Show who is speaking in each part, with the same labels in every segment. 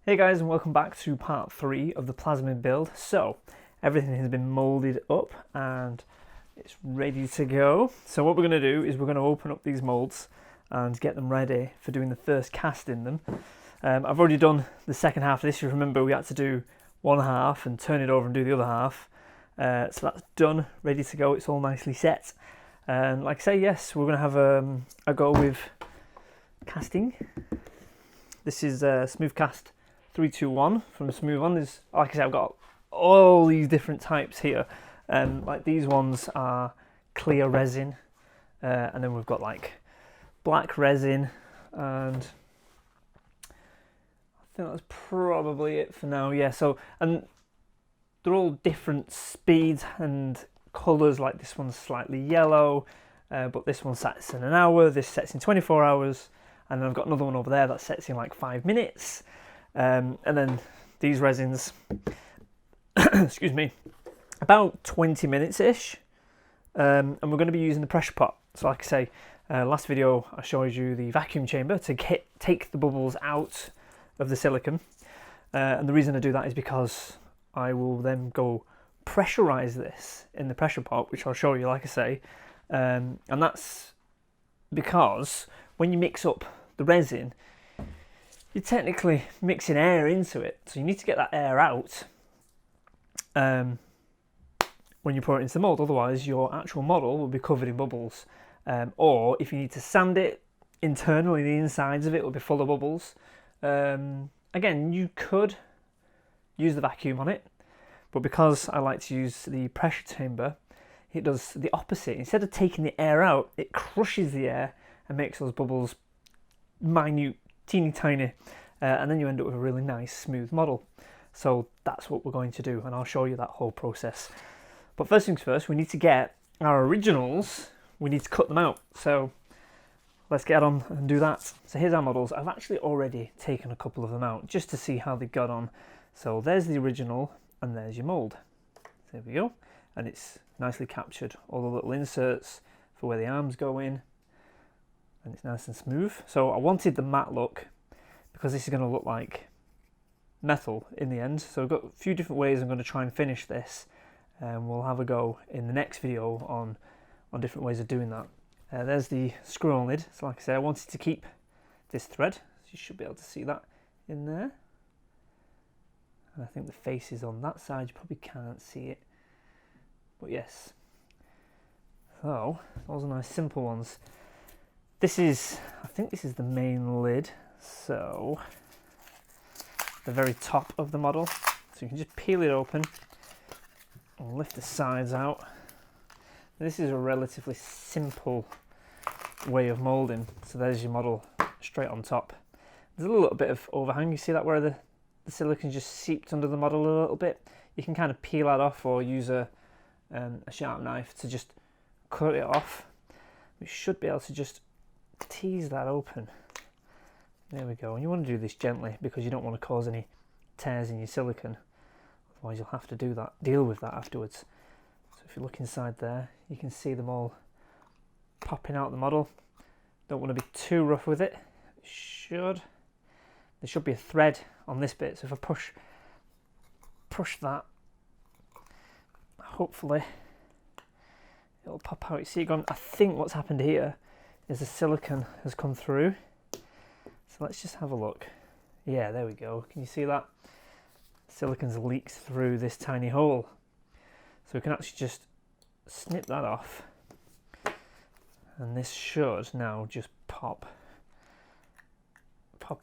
Speaker 1: Hey guys, and welcome back to part 3 of the Plasmid build. So, everything has been moulded up and it's ready to go. So what we're going to do is we're going to open up these moulds and get them ready for doing the first cast in them. I've already done the second half of this. You remember we had to do one half and turn it over and do the other half. So that's done, ready to go. It's all nicely set. And like I say, yes, we're going to have a go with casting. This is Smooth Cast 321 from Smooth On. There's, like I said, I've got all these different types here. Like these ones are clear resin, and then we've got like black resin, and I think that's probably it for now. Yeah. So, and they're all different speeds and colours. Like this one's slightly yellow, but this one sets in an hour. This sets in 24 hours, and then I've got another one over there that sets in like 5 minutes. And then these resins, excuse me, about 20 minutes ish, and we're going to be using the pressure pot. So like I say, last video I showed you the vacuum chamber to take the bubbles out of the silicon, and the reason I do that is because I will then go pressurize this in the pressure pot, which I'll show you, like I say, and that's because when you mix up the resin, you're technically mixing air into it, so you need to get that air out when you pour it into the mould, otherwise your actual model will be covered in bubbles. Or if you need to sand it internally, the insides of it will be full of bubbles. Again, you could use the vacuum on it, but because I like to use the pressure chamber, it does the opposite. Instead of taking the air out, it crushes the air and makes those bubbles minute, teeny tiny, and then you end up with a really nice smooth model. So that's what we're going to do, and I'll show you that whole process. But first things first, we need to get our originals, we need to cut them out. So let's get on and do that. So here's our models. I've actually already taken a couple of them out just to see how they got on. So there's the original and there's your mould. There we go. And it's nicely captured all the little inserts for where the arms go in. And it's nice and smooth. So I wanted the matte look because this is going to look like metal in the end. So I've got a few different ways I'm going to try and finish this, and we'll have a go in the next video on different ways of doing that. There's the screw-on lid. So like I said, I wanted to keep this thread, so you should be able to see that in there. And I think the face is on that side. You probably can't see it, but yes. So those are nice simple ones. This is, I think this is the main lid, so the very top of the model. So you can just peel it open and lift the sides out. This is a relatively simple way of moulding. So there's your model straight on top. There's a little bit of overhang. You see that where the silicone just seeped under the model a little bit? You can kind of peel that off or use a sharp knife to just cut it off. We should be able to just tease that open. There we go. And you want to do this gently because you don't want to cause any tears in your silicone. Otherwise you'll have to deal with that afterwards. So if you look inside there, you can see them all popping out the model. Don't want to be too rough with it. There should be a thread on this bit. So if I push that, hopefully it'll pop out. You see it gone. I think what's happened here is the silicone has come through. So let's just have a look. Yeah, there we go. Can you see that? Silicone's leaked through this tiny hole. So we can actually just snip that off. And this should now just pop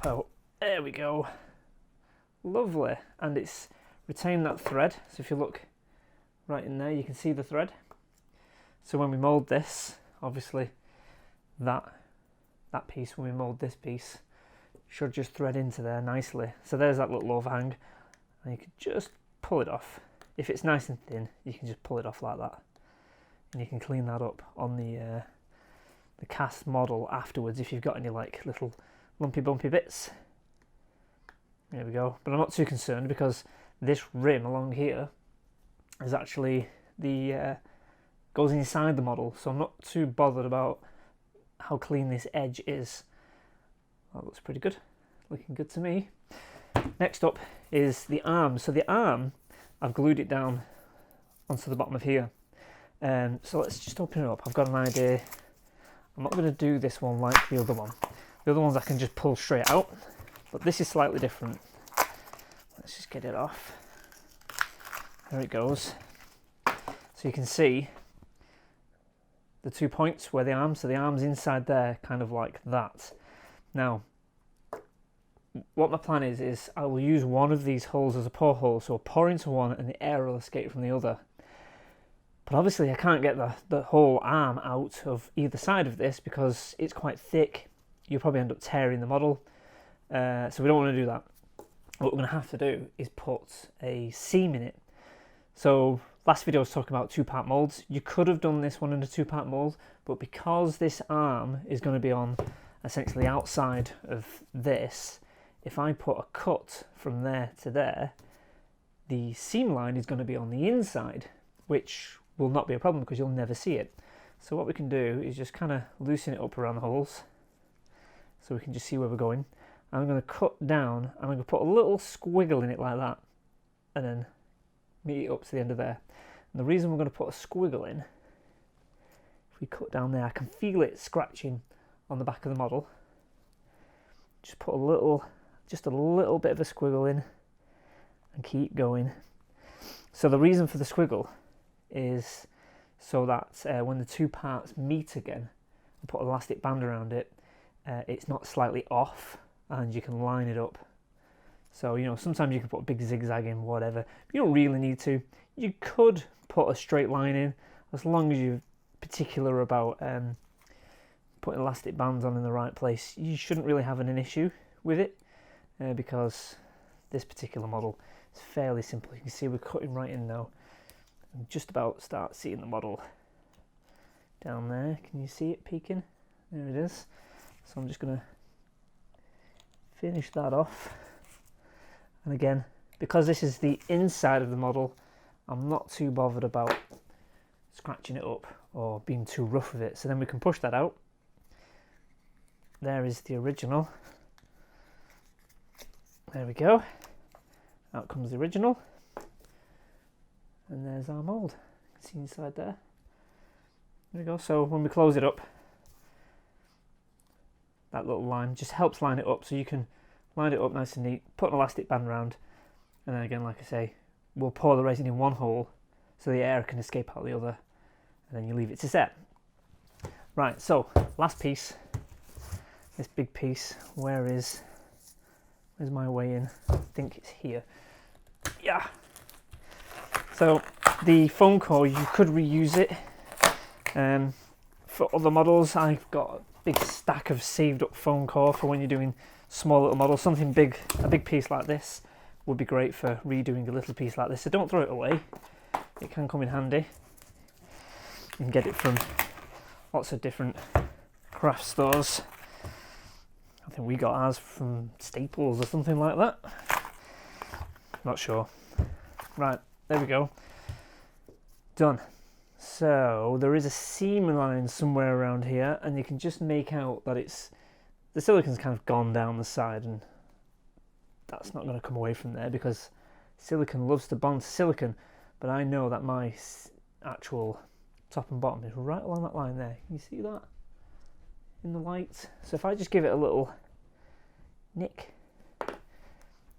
Speaker 1: out. There we go. Lovely. And it's retained that thread. So if you look right in there, you can see the thread. So when we mould this, obviously that piece, when we mould this piece, should just thread into there nicely. So there's that little overhang, and you can just pull it off. If it's nice and thin, you can just pull it off like that, and you can clean that up on the cast model afterwards if you've got any like little lumpy bumpy bits. There we go. But I'm not too concerned because this rim along here is actually goes inside the model, so I'm not too bothered about how clean this edge is. That looks pretty good, looking good to me. Next up is the arm. So the arm, I've glued it down onto the bottom of here. So let's just open it up. I've got an idea. I'm not going to do this one like the other one. The other ones I can just pull straight out, but this is slightly different. Let's just get it off. There it goes. So you can see the 2 points where the arm, so the arm's inside there, kind of like that. Now, what my plan is I will use one of these holes as a pour hole, so I'll pour into one and the air will escape from the other. But obviously I can't get the whole arm out of either side of this because it's quite thick. You'll probably end up tearing the model. So we don't want to do that. What we're going to have to do is put a seam in it. So last video I was talking about 2-part molds. You could have done this one in a 2-part mold, but because this arm is going to be on essentially the outside of this, if I put a cut from there to there, the seam line is going to be on the inside, which will not be a problem because you'll never see it. So what we can do is just kind of loosen it up around the holes so we can just see where we're going. I'm going to cut down and I'm going to put a little squiggle in it like that and then meet it up to the end of there. And the reason we're going to put a squiggle in, if we cut down there, I can feel it scratching on the back of the model. Just put just a little bit of a squiggle in and keep going. So the reason for the squiggle is so that when the 2 parts meet again and put an elastic band around it, it's not slightly off and you can line it up. So, you know, sometimes you can put a big zigzag in, whatever. You don't really need to. You could put a straight line in as long as you're particular about putting elastic bands on in the right place. You shouldn't really have an issue with it because this particular model is fairly simple. You can see we're cutting right in now. And just about start seeing the model down there. Can you see it peeking? There it is. So I'm just going to finish that off. And again, because this is the inside of the model, I'm not too bothered about scratching it up or being too rough with it. So then we can push that out. There is the original. There we go. Out comes the original. And there's our mould. You can see inside there. There we go. So when we close it up, that little line just helps line it up, so you can line it up nice and neat, put an elastic band around, and then again, like I say, we'll pour the resin in one hole so the air can escape out the other, and then you leave it to set. Right, so last piece, this big piece, where's my way in? I think it's here. Yeah. So the foam core, you could reuse it for other models. I've got a big stack of saved up foam core for when you're doing small little models. Something big, a big piece like this would be great for redoing a little piece like this. So don't throw it away. It can come in handy. You can get it from lots of different craft stores. I think we got ours from Staples or something like that. Not sure. Right, there we go. Done. So there is a seam line somewhere around here, and you can just make out that the silicon's kind of gone down the side, and that's not going to come away from there because silicon loves to bond to silicon. But I know that my actual top and bottom is right along that line there. Can you see that in the light? So if I just give it a little nick, I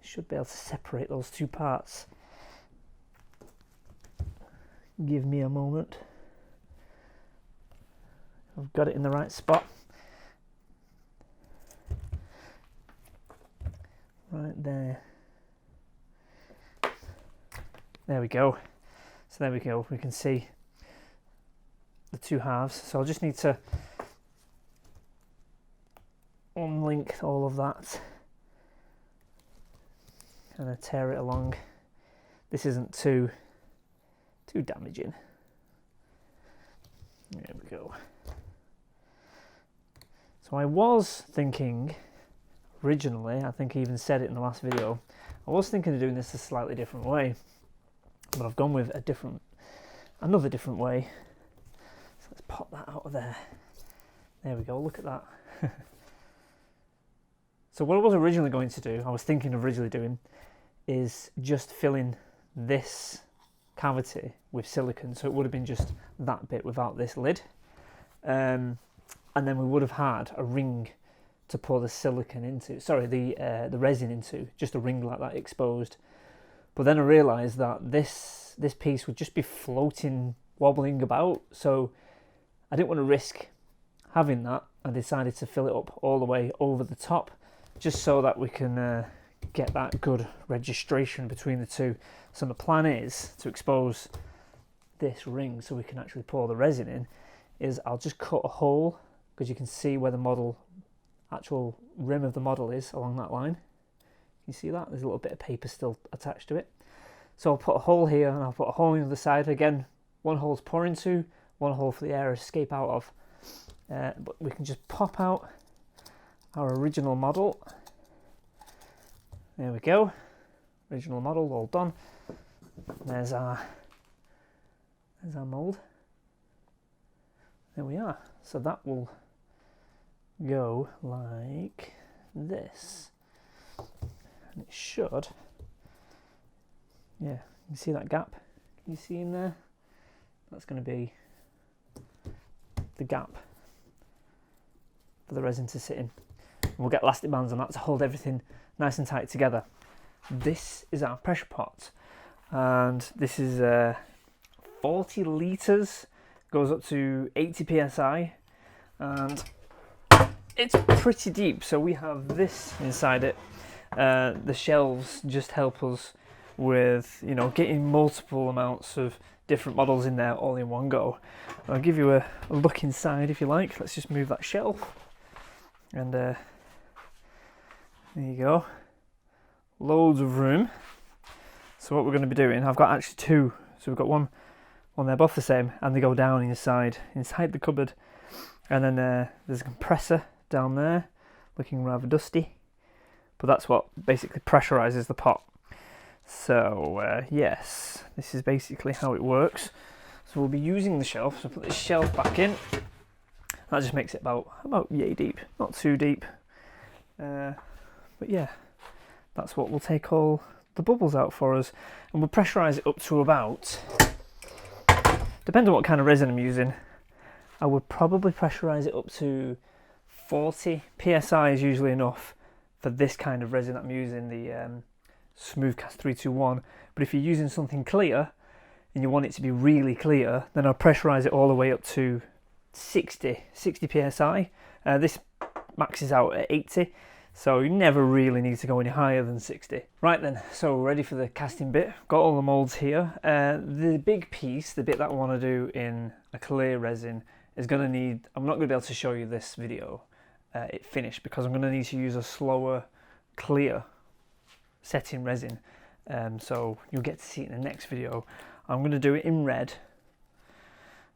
Speaker 1: should be able to separate those 2 parts. Give me a moment. I've got it in the right spot. Right there. There we go. So there we go. We can see the 2 halves. So I'll just need to unlink all of that. Kind of tear it along. This isn't too damaging. There we go. So I was thinking originally, I think I even said it in the last video, I was thinking of doing this a slightly different way, but I've gone with another different way. So let's pop that out of there. There we go, look at that. So what I was originally going to do, I was thinking of originally doing, is just filling this cavity with silicone. So it would have been just that bit without this lid. And then we would have had a ring to pour the silicone into, sorry, the resin into, just a ring like that exposed. But then I realised that this piece would just be floating, wobbling about, so I didn't want to risk having that. I decided to fill it up all the way over the top, just so that we can get that good registration between the two. So the plan is to expose this ring so we can actually pour the resin in, is I'll just cut a hole, because you can see where the model, actual rim of the model is along that line. You see that? There's a little bit of paper still attached to it. So I'll put a hole here and I'll put a hole on the other side. Again, one hole to pour into, one hole for the air to escape out of. But we can just pop out our original model. There we go. Original model all done. There's our mould. There we are. So that will go like this. And it should, yeah, you can see that gap. Can you see in there? That's going to be the gap for the resin to sit in. And we'll get elastic bands on that to hold everything nice and tight together. This is our pressure pot, and this is 40 litres, goes up to 80 psi, and it's pretty deep. So we have this inside it. The shelves just help us with, you know, getting multiple amounts of different models in there all in one go. I'll give you a look inside if you like. Let's just move that shelf, and there you go, loads of room. So what we're going to be doing, I've got actually two, so we've got one they're both the same, and they go down inside the cupboard. And then there's a compressor down there looking rather dusty, but that's what basically pressurizes the pot. So yes, this is basically how it works. So we'll be using the shelf. So put this shelf back in. That just makes it about yay deep, not too deep. But yeah, that's what will take all the bubbles out for us, and we'll pressurize it up to about, depending on what kind of resin I'm using, I would probably pressurize it up to 40 psi is usually enough for this kind of resin that I'm using, the Smoothcast 321. But if you're using something clear and you want it to be really clear, then I'll pressurize it all the way up to 60 psi. This maxes out at 80, so you never really need to go any higher than 60. Right then, so we're ready for the casting bit. Got all the molds here. The big piece, the bit that I want to do in a clear resin, is going to need, I'm not going to be able to show you this video it finished, because I'm going to need to use a slower clear setting resin, so you'll get to see it in the next video. I'm going to do it in red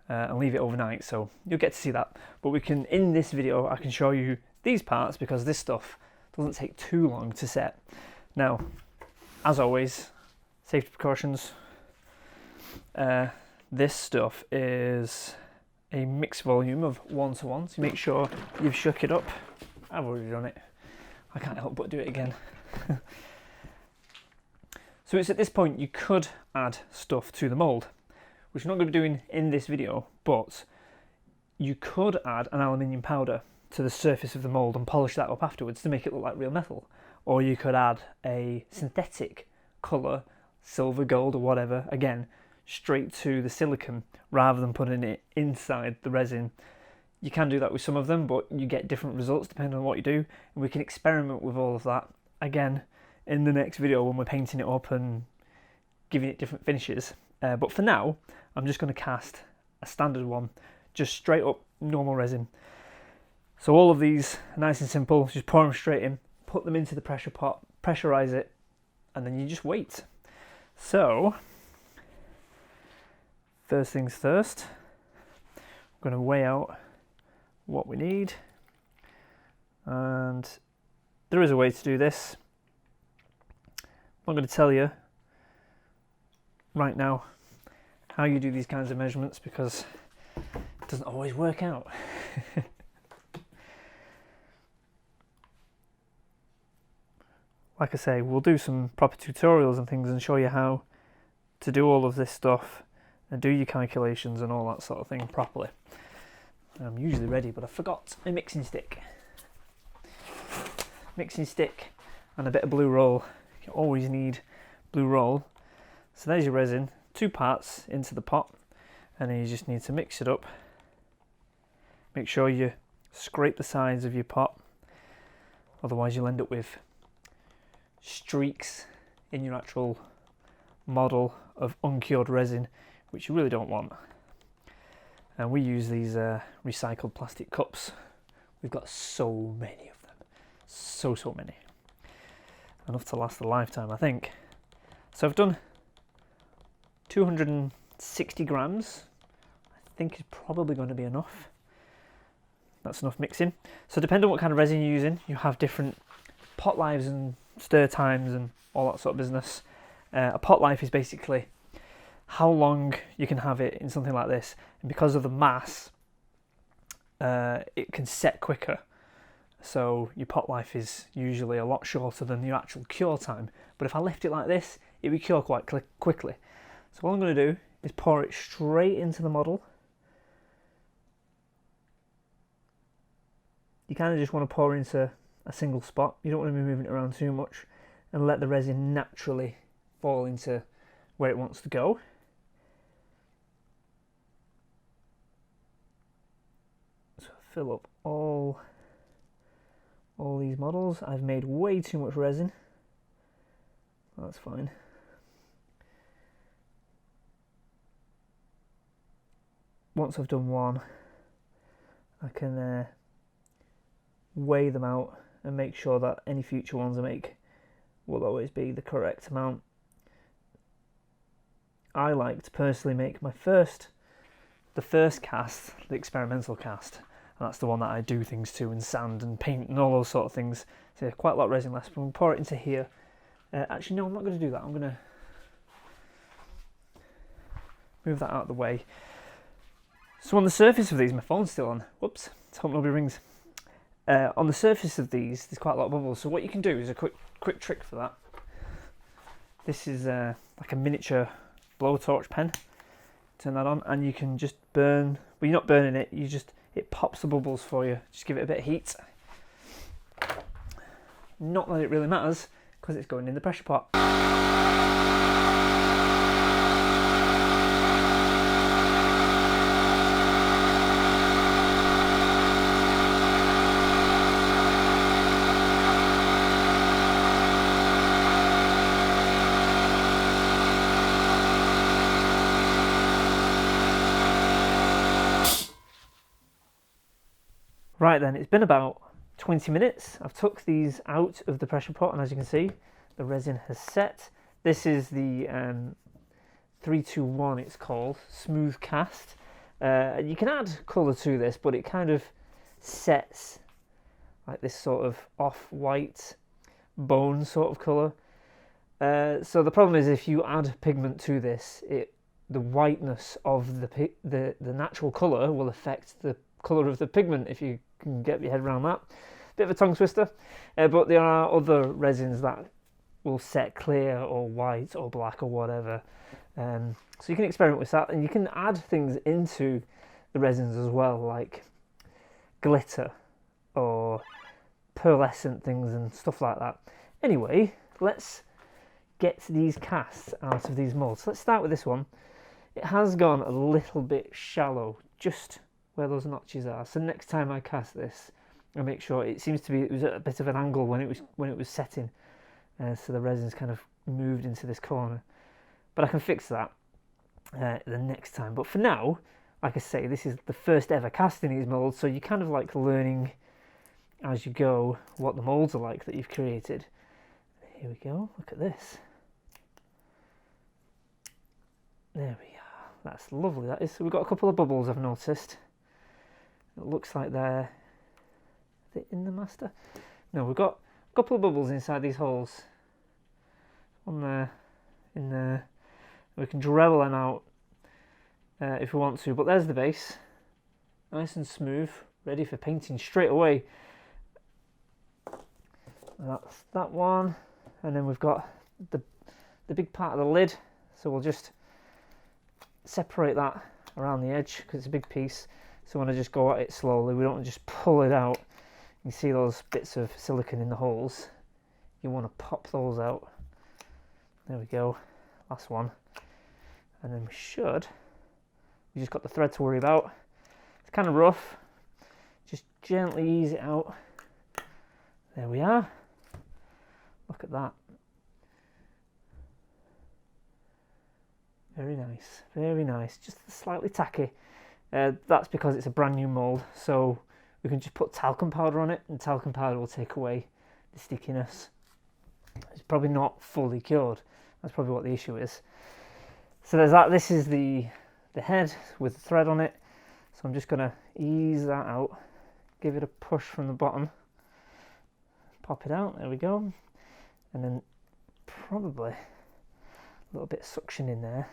Speaker 1: and leave it overnight, so you'll get to see that. But we can, in this video, I can show you these parts, because this stuff doesn't take too long to set. Now, as always, safety precautions. This stuff is a mixed volume of 1:1, so make sure you've shook it up. I've already done it. I can't help but do it again. So it's at this point you could add stuff to the mould, which I'm not going to be doing in this video, but you could add an aluminium powder to the surface of the mould and polish that up afterwards to make it look like real metal. Or you could add a synthetic colour, silver, gold or whatever, again, straight to the silicone rather than putting it inside the resin. You can do that with some of them, but you get different results depending on what you do, and we can experiment with all of that again in the next video when we're painting it up and giving it different finishes. But for now, I'm just going to cast a standard one, just straight up normal resin. So all of these are nice and simple, just pour them straight in, put them into the pressure pot, pressurize it, and then you just wait. So first things first, I'm going to weigh out what we need, and there is a way to do this. I'm going to tell you right now how you do these kinds of measurements, because it doesn't always work out. like I say, we'll do some proper tutorials and things and show you how to do all of this stuff and do your calculations and all that sort of thing properly. I'm usually ready, but I forgot a mixing stick. Mixing stick and a bit of blue roll. You always need blue roll. So there's your resin, 2 parts into the pot, and then you just need to mix it up. Make sure you scrape the sides of your pot, otherwise you'll end up with streaks in your actual model of uncured resin, which you really don't want. And we use these recycled plastic cups. We've got so many of them, so many, enough to last a lifetime, I think. So I've done 260 grams. I think is probably going to be enough. That's enough mixing. So depending on what kind of resin you're using, you have different pot lives and stir times and all that sort of business. A pot life is basically how long you can have it in something like this, and because of the mass, it can set quicker. So your pot life is usually a lot shorter than your actual cure time. But if I left it like this, it would cure quite quickly. So what I'm going to do is pour it straight into the model. You kind of just want to pour into a single spot. You don't want to be moving it around too much, and let the resin naturally fall into where it wants to go. So fill up all these models. I've made way too much resin. That's fine. Once I've done one, I can weigh them out and make sure that any future ones I make will always be the correct amount. I like to personally make the first cast, the experimental cast, and that's the one that I do things to and sand and paint and all those sort of things. So quite a lot of resin left, but we'll pour it into here. Actually no, I'm not going to do that. I'm going to move that out of the way. So on the surface of these, my phone's still on. Whoops, let's hope nobody rings. On the surface of these, there's quite a lot of bubbles. So what you can do is a quick trick for that. This is like a miniature blowtorch pen. Turn that on, and you can just burn. Well, you're not burning it. It pops the bubbles for you. Just give it a bit of heat. Not that it really matters, because it's going in the pressure pot. Right then, it's been about 20 minutes. I've took these out of the pressure pot, and as you can see, the resin has set. This is the 321, it's called, smooth cast. You can add colour to this, but it kind of sets like this sort of off-white bone sort of colour. So the problem is, if you add pigment to this, the whiteness of the natural colour will affect the colour of the pigment, if you can get your head around that. Bit of a tongue twister, but there are other resins that will set clear or white or black or whatever. So you can experiment with that, and you can add things into the resins as well, like glitter or pearlescent things and stuff like that. Anyway, let's get these casts out of these molds. So let's start with this one. It has gone a little bit shallow, just where those notches are. So next time I cast this, I'll make sure it was at a bit of an angle when it was setting, so the resin's kind of moved into this corner. But I can fix that the next time. But for now, like I say, this is the first ever casting these molds, so you're kind of like learning as you go what the molds are like that you've created. Here we go. Look at this. There we are. That's lovely. That is. So we've got a couple of bubbles, I've noticed. It looks like they're in the master. No, we've got a couple of bubbles inside these holes. One there, in there. We can dribble them out if we want to. But there's the base, nice and smooth, ready for painting straight away. That's that one, and then we've got the big part of the lid, so we'll just separate that around the edge because it's a big piece. So when I just go at it slowly, we don't just pull it out. You see those bits of silicone in the holes, you want to pop those out. There we go, last one. And then we just got the thread to worry about. It's kind of rough, just gently ease it out. There we are, look at that. Very nice, very nice, just slightly tacky. That's because it's a brand new mould, so we can just put talcum powder on it, and talcum powder will take away the stickiness. It's probably not fully cured, that's probably what the issue is. So there's that. This is the head with the thread on it, so I'm just going to ease that out, give it a push from the bottom, pop it out, there we go, and then probably a little bit of suction in there.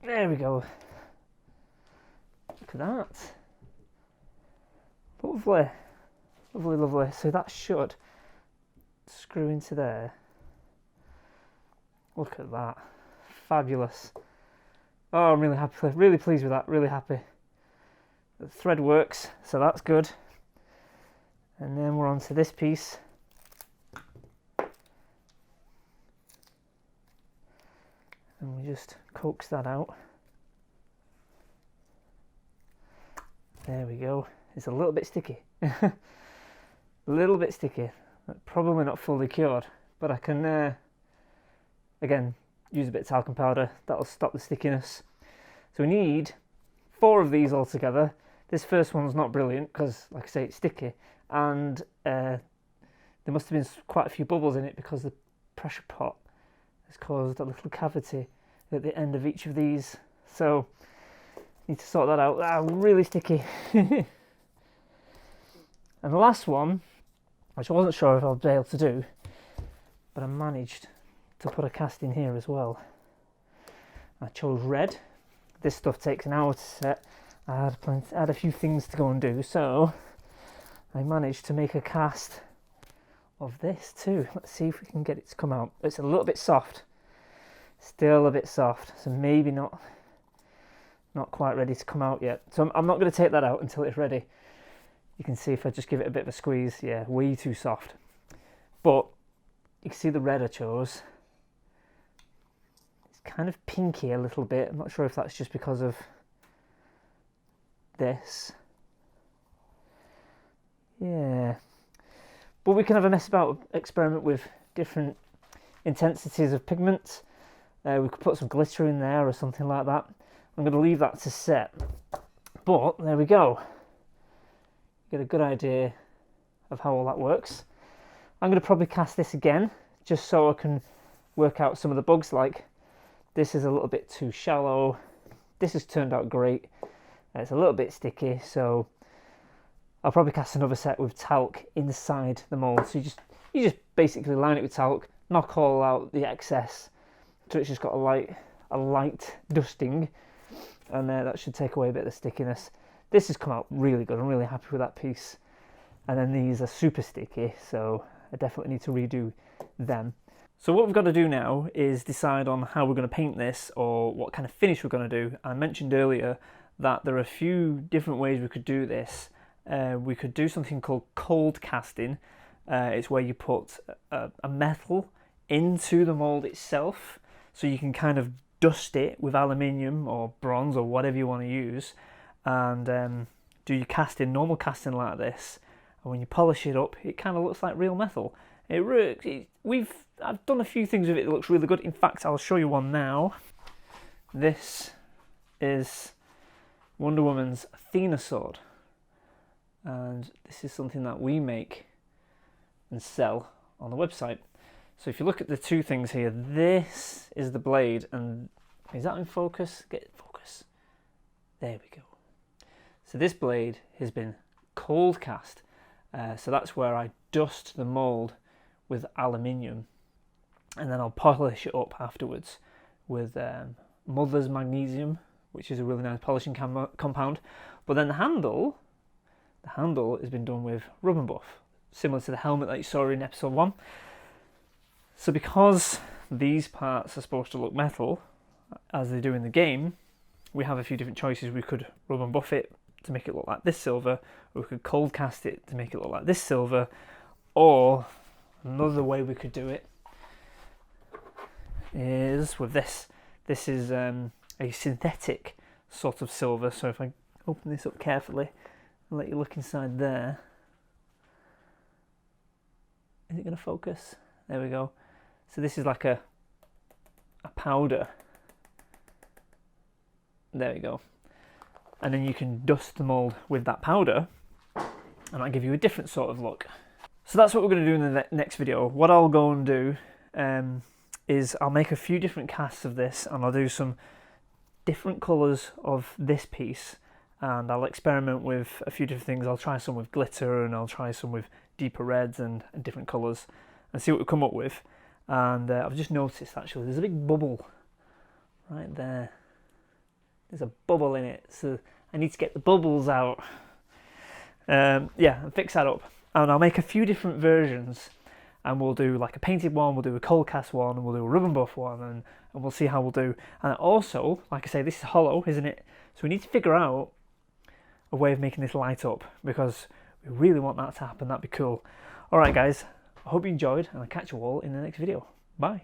Speaker 1: There we go. Look at that. Lovely. Lovely, lovely. So that should screw into there. Look at that. Fabulous. Oh, I'm really happy. Really pleased with that. Really happy. The thread works, so that's good. And then we're on to this piece. And we just coax that out. There we go. It's a little bit sticky. A little bit sticky. Probably not fully cured, but I can, again, use a bit of talcum powder. That'll stop the stickiness. So we need 4 of these altogether. This first one's not brilliant because, like I say, it's sticky. And there must have been quite a few bubbles in it because the pressure pot has caused a little cavity at the end of each of these, so need to sort that out. Really sticky. And the last one, which I wasn't sure if I'll be able to do, but I managed to put a cast in here as well. I chose red. This stuff takes an hour to set. I had a few things to go and do, so I managed to make a cast of this too. Let's see if we can get it to come out. It's a little bit soft, still a bit soft, so maybe not quite ready to come out yet. So I'm not going to take that out until it's ready. You can see if I just give it a bit of a squeeze, yeah, way too soft. But you can see the red I chose. It's kind of pinky a little bit. I'm not sure if that's just because of this. Yeah. But we can have a mess about, experiment with different intensities of pigments. We could put some glitter in there or something like that. I'm going to leave that to set. But there we go. Get a good idea of how all that works. I'm going to probably cast this again, just so I can work out some of the bugs. Like, this is a little bit too shallow. This has turned out great. It's a little bit sticky, so I'll probably cast another set with talc inside the mould. So you just basically line it with talc, knock all out the excess, so it's just got a light dusting, and that should take away a bit of the stickiness. This has come out really good. I'm really happy with that piece. And then these are super sticky, so I definitely need to redo them. So what we've got to do now is decide on how we're going to paint this, or what kind of finish we're going to do. I mentioned earlier that there are a few different ways we could do this. We could do something called cold casting. It's where you put a metal into the mould itself, so you can kind of dust it with aluminium or bronze or whatever you want to use, and do your casting, normal casting like this. And when you polish it up, it kind of looks like real metal. I've done a few things with it that looks really good. In fact, I'll show you one now. This is Wonder Woman's Athena sword, and this is something that we make and sell on the website. So if you look at the two things here, this is the blade, and is that in focus? Get focus. There we go. So this blade has been cold cast. So that's where I dust the mould with aluminium, and then I'll polish it up afterwards with Mother's Magnesium, which is a really nice polishing compound. But then the handle has been done with Rub and Buff, similar to the helmet that you saw in episode 1. So because these parts are supposed to look metal, as they do in the game, we have a few different choices. We could rub and buff it to make it look like this silver, or we could cold cast it to make it look like this silver, or another way we could do it is with this. This is a synthetic sort of silver, so if I open this up carefully and let you look inside there, is it going to focus? There we go. So this is like a powder. There we go. And then you can dust the mould with that powder, and that'll give you a different sort of look. So that's what we're going to do in the next video. What I'll go and do is I'll make a few different casts of this, and I'll do some different colours of this piece, and I'll experiment with a few different things. I'll try some with glitter, and I'll try some with deeper reds and different colours, and see what we come up with. And I've just noticed actually there's a big bubble right there. There's a bubble in it, so I need to get the bubbles out. Yeah, and fix that up. And I'll make a few different versions, and we'll do like a painted one, we'll do a cold cast one, and we'll do a rub and buff one, and we'll see how we'll do. And also, like I say, this is hollow, isn't it? So we need to figure out a way of making this light up, because we really want that to happen. That'd be cool. Alright guys, I hope you enjoyed, and I'll catch you all in the next video. Bye.